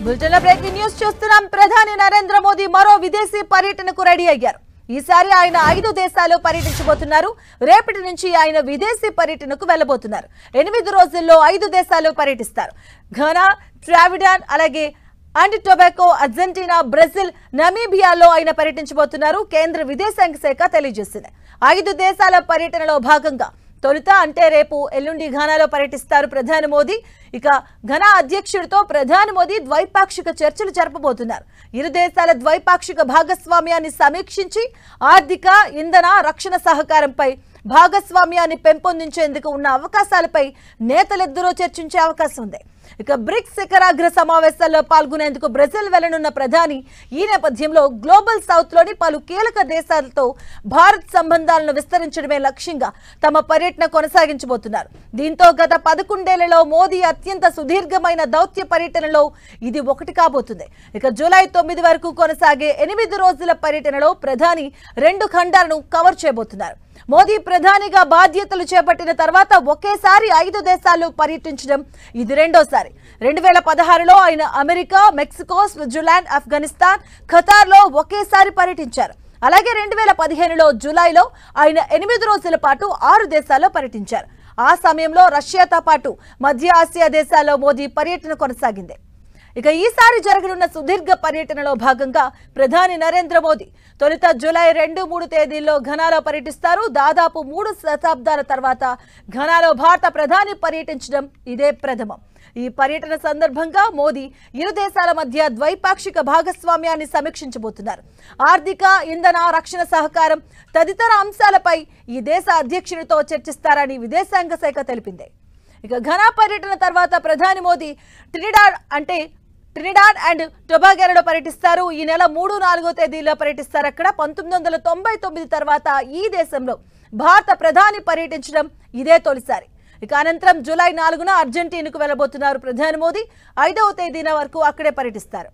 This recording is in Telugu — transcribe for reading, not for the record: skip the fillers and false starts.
బులెటిన్ లో బ్రేకింగ్ న్యూస్ చూస్తున్నాం. ప్రధాని నరేంద్ర మోదీ మరో విదేశీ పర్యటనకు రెడీ అయ్యారు. ఈసారి ఆయన 5 దేశాలు పర్యటించబోతున్నారు. రేపటి నుంచి ఆయన విదేశీ పర్యటనకు వెళ్లబోతున్నారు. 8 రోజుల్లో 5 దేశాలు పర్యటిస్తారు. ఘనా, ట్రావిడాన్, అలాగే అండ్ టొబాకో, అర్జెంటీనా, బ్రెజిల్, నమీబియాలో ఆయన పర్యటించబోతున్నారు. కేంద్ర విదేశాంగ శాఖ తెలియజేసింది. 5 దేశాల పర్యటనలో భాగంగా తొలుత అంటే రేపు ఎల్లుండి ఘనాలో పర్యటిస్తారు ప్రధాని మోదీ. ఇక ఘనా అధ్యక్షుడితో ప్రధాని మోదీ ద్వైపాక్షిక చర్చలు జరపబోతున్నారు. ఇరు దేశాల ద్వైపాక్షిక భాగస్వామ్యాన్ని సమీక్షించి ఆర్థిక, ఇంధన, రక్షణ సహకారంపై భాగస్వామ్యాన్ని పెంపొందించేందుకు ఉన్న అవకాశాలపై నేతలిద్దరూ చర్చించే అవకాశం ఉంది. ఇక బ్రిక్స్ శిఖరాగ్ర సమావేశాల్లో పాల్గొనేందుకు బ్రెజిల్ వెళ్లనున్న ప్రధాని ఈ నేపథ్యంలో గ్లోబల్ సౌత్ లోని పలు కీలక దేశాలతో భారత్ సంబంధాలను విస్తరించడమే లక్ష్యంగా తమ పర్యటన కొనసాగించబోతున్నారు. దీంతో గత 11 ఏళ్లలో మోదీ అత్యంత సుదీర్ఘమైన దౌత్య పర్యటనలో ఇది ఒకటి కాబోతుంది. ఇక జూలై 9 వరకు కొనసాగే 8 రోజుల పర్యటనలో ప్రధాని 2 ఖండాలను కవర్ చేయబోతున్నారు. మోదీ ప్రధానిగా బాధ్యతలు చేపట్టిన తర్వాత ఒకేసారి 5 దేశాల్లో పర్యటించడం ఇది రెండోసారి. 2016లో ఆయన అమెరికా, మెక్సికో, స్విట్జర్లాండ్, ఆఫ్ఘనిస్తాన్, ఖతార్లో ఒకేసారి పర్యటించారు. అలాగే 2015లో జూలైలో ఆయన 8 రోజుల పాటు 6 దేశాల్లో పర్యటించారు. ఆ సమయంలో రష్యాతో పాటు మధ్య ఆసియా దేశాల్లో మోదీ పర్యటన కొనసాగింది. ఇక ఈసారి జరగనున్న సుదీర్ఘ పర్యటనలో భాగంగా ప్రధాని నరేంద్ర మోదీ తొలుత జూలై 2, 3 తేదీల్లో ఘనాలో పర్యటిస్తారు. దాదాపు 3 శతాబ్దాల తర్వాత ఘనాలో భారత ప్రధాని పర్యటించడం ఇదే ప్రథమం. ఈ పర్యటన సందర్భంగా మోదీ ఇరు దేశాల మధ్య ద్వైపాక్షిక భాగస్వామ్యాన్ని సమీక్షించబోతున్నారు. ఆర్థిక, ఇంధన, రక్షణ సహకారం తదితర అంశాలపై ఈ దేశ అధ్యక్షుడితో చర్చిస్తారని విదేశాంగ శాఖ తెలిపింది. ఇక ఘనా పర్యటన తర్వాత ప్రధాని మోదీ ట్రినిడాడ్ అండ్ టొబాగోలో పర్యటిస్తారు. ఈ నెల 3, 4 తేదీల్లో పర్యటిస్తారు. అక్కడ 1999 తర్వాత ఈ దేశంలో భారత ప్రధాని పర్యటించడం ఇదే తొలిసారి. ఇక అనంతరం జూలై 4న అర్జెంటీనాకు వెళ్లబోతున్నారు ప్రధాని మోదీ. 5వ తేదీన వరకు అక్కడే పర్యటిస్తారు.